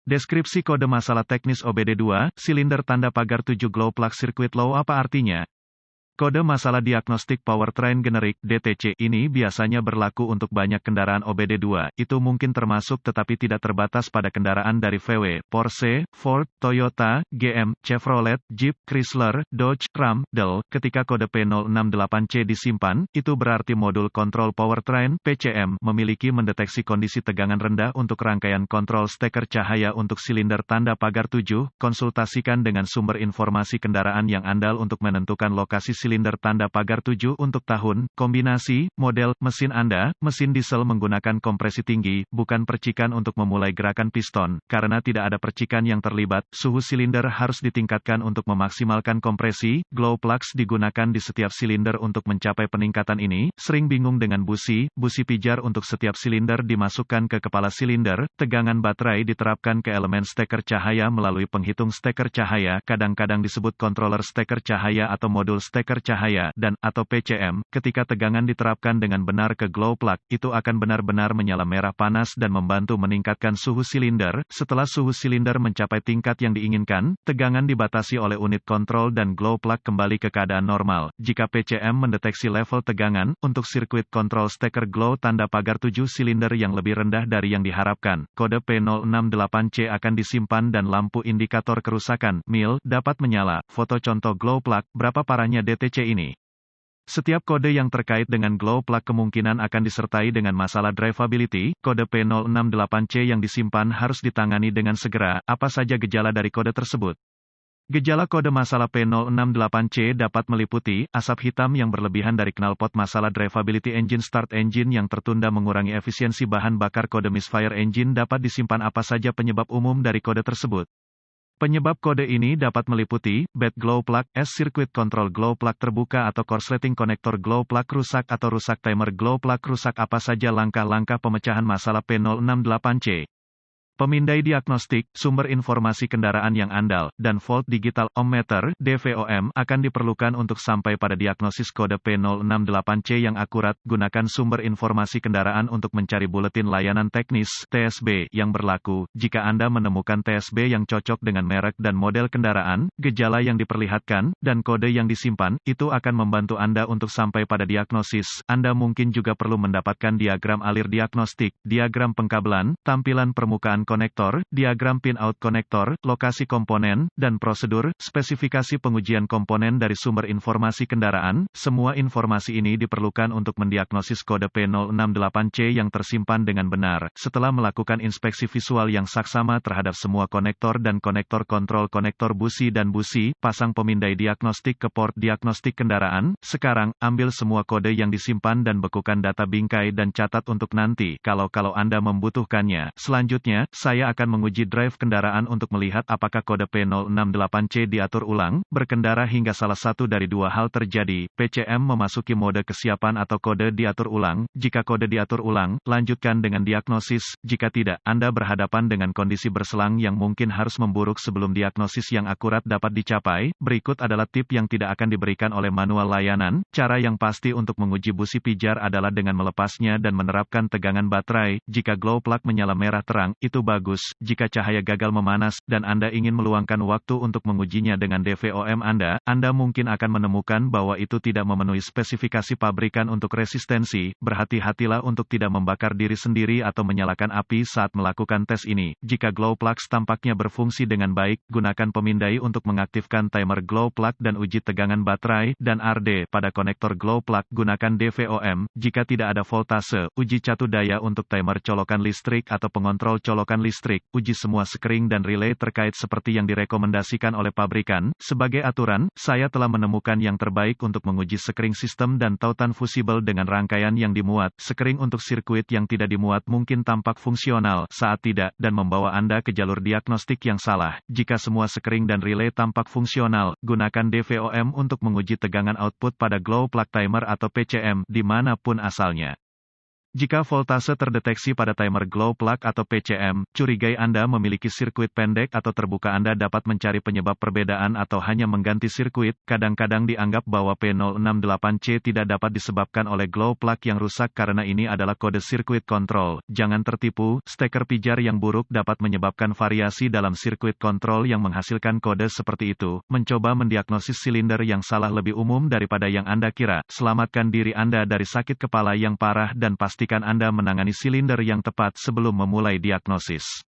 Deskripsi kode masalah teknis OBD2, silinder tanda pagar 7 glow plug circuit low apa artinya? Kode masalah diagnostik powertrain generik (DTC) ini biasanya berlaku untuk banyak kendaraan OBD2, itu mungkin termasuk tetapi tidak terbatas pada kendaraan dari VW, Porsche, Ford, Toyota, GM, Chevrolet, Jeep, Chrysler, Dodge, Ram, Dell. Ketika kode P068C disimpan, itu berarti modul kontrol powertrain (PCM) memiliki mendeteksi kondisi tegangan rendah untuk rangkaian kontrol steker cahaya untuk silinder tanda pagar 7. Konsultasikan dengan sumber informasi kendaraan yang andal untuk menentukan lokasi silinder tanda pagar 7 untuk tahun, kombinasi, model, mesin Anda. Mesin diesel menggunakan kompresi tinggi, bukan percikan untuk memulai gerakan piston. Karena tidak ada percikan yang terlibat, suhu silinder harus ditingkatkan untuk memaksimalkan kompresi. Glow plugs digunakan di setiap silinder untuk mencapai peningkatan ini. Sering bingung dengan busi pijar untuk setiap silinder dimasukkan ke kepala silinder. Tegangan baterai diterapkan ke elemen steker cahaya melalui penghitung steker cahaya, kadang-kadang disebut controller steker cahaya atau modul steker cahaya, dan atau PCM. Ketika tegangan diterapkan dengan benar ke glow plug, itu akan benar-benar menyala merah panas dan membantu meningkatkan suhu silinder. Setelah suhu silinder mencapai tingkat yang diinginkan, tegangan dibatasi oleh unit kontrol dan glow plug kembali ke keadaan normal. Jika PCM mendeteksi level tegangan, untuk sirkuit kontrol steker glow tanda pagar 7 silinder yang lebih rendah dari yang diharapkan, kode P068C akan disimpan dan lampu indikator kerusakan, MIL, dapat menyala. Foto contoh glow plug, berapa parahnya DTC ini? Setiap kode yang terkait dengan glow plug kemungkinan akan disertai dengan masalah drivability. Kode P068C yang disimpan harus ditangani dengan segera. Apa saja gejala dari kode tersebut? Gejala kode masalah P068C dapat meliputi asap hitam yang berlebihan dari knalpot, masalah drivability, engine start engine yang tertunda, mengurangi efisiensi bahan bakar. Kode misfire engine dapat disimpan. Apa saja penyebab umum dari kode tersebut? Penyebab kode ini dapat meliputi bad glow plug, circuit control glow plug terbuka atau korsleting konektor glow plug rusak atau rusak timer glow plug rusak. Apa saja langkah-langkah pemecahan masalah P068C? Pemindai diagnostik, sumber informasi kendaraan yang andal, dan volt digital ohmmeter (DVOM) akan diperlukan untuk sampai pada diagnosis kode P068C yang akurat. Gunakan sumber informasi kendaraan untuk mencari buletin layanan teknis (TSB) yang berlaku. Jika Anda menemukan TSB yang cocok dengan merek dan model kendaraan, gejala yang diperlihatkan, dan kode yang disimpan, itu akan membantu Anda untuk sampai pada diagnosis. Anda mungkin juga perlu mendapatkan diagram alir diagnostik, diagram pengkabelan, tampilan permukaan konektor, diagram pin-out konektor, lokasi komponen, dan prosedur, spesifikasi pengujian komponen dari sumber informasi kendaraan. Semua informasi ini diperlukan untuk mendiagnosis kode P068C yang tersimpan dengan benar. Setelah melakukan inspeksi visual yang saksama terhadap semua konektor dan konektor kontrol, konektor busi dan busi, pasang pemindai diagnostik ke port diagnostik kendaraan. Sekarang, ambil semua kode yang disimpan dan bekukan data bingkai dan catat untuk nanti, kalau Anda membutuhkannya. Selanjutnya, saya akan menguji drive kendaraan untuk melihat apakah kode P068C diatur ulang. Berkendara hingga salah satu dari dua hal terjadi, PCM memasuki mode kesiapan atau kode diatur ulang. Jika kode diatur ulang, lanjutkan dengan diagnosis. Jika tidak, Anda berhadapan dengan kondisi berselang yang mungkin harus memburuk sebelum diagnosis yang akurat dapat dicapai. Berikut adalah tip yang tidak akan diberikan oleh manual layanan. Cara yang pasti untuk menguji busi pijar adalah dengan melepasnya dan menerapkan tegangan baterai. Jika glow plug menyala merah terang, itu bagus. Jika cahaya gagal memanas, dan Anda ingin meluangkan waktu untuk mengujinya dengan DVOM Anda mungkin akan menemukan bahwa itu tidak memenuhi spesifikasi pabrikan untuk resistensi. Berhati-hatilah untuk tidak membakar diri sendiri atau menyalakan api saat melakukan tes ini. Jika glow plugs tampaknya berfungsi dengan baik, gunakan pemindai untuk mengaktifkan timer glow plug dan uji tegangan baterai dan RD pada konektor glow plug. Gunakan DVOM. Jika tidak ada voltase, uji catu daya untuk timer colokan listrik atau pengontrol colokan listrik. Uji semua sekring dan relay terkait seperti yang direkomendasikan oleh pabrikan. Sebagai aturan, saya telah menemukan yang terbaik untuk menguji sekring sistem dan tautan fusibel dengan rangkaian yang dimuat. Sekring untuk sirkuit yang tidak dimuat mungkin tampak fungsional saat tidak, dan membawa Anda ke jalur diagnostik yang salah. Jika semua sekring dan relay tampak fungsional, gunakan DVOM untuk menguji tegangan output pada glow plug timer atau PCM, dimanapun asalnya. Jika voltase terdeteksi pada timer glow plug atau PCM, curigai Anda memiliki sirkuit pendek atau terbuka. Anda dapat mencari penyebab perbedaan atau hanya mengganti sirkuit. Kadang-kadang dianggap bahwa P068C tidak dapat disebabkan oleh glow plug yang rusak karena ini adalah kode sirkuit kontrol. Jangan tertipu, steker pijar yang buruk dapat menyebabkan variasi dalam sirkuit kontrol yang menghasilkan kode seperti itu. Mencoba mendiagnosis silinder yang salah lebih umum daripada yang Anda kira. Selamatkan diri Anda dari sakit kepala yang parah dan pastikan Anda menangani silinder yang tepat sebelum memulai diagnosis.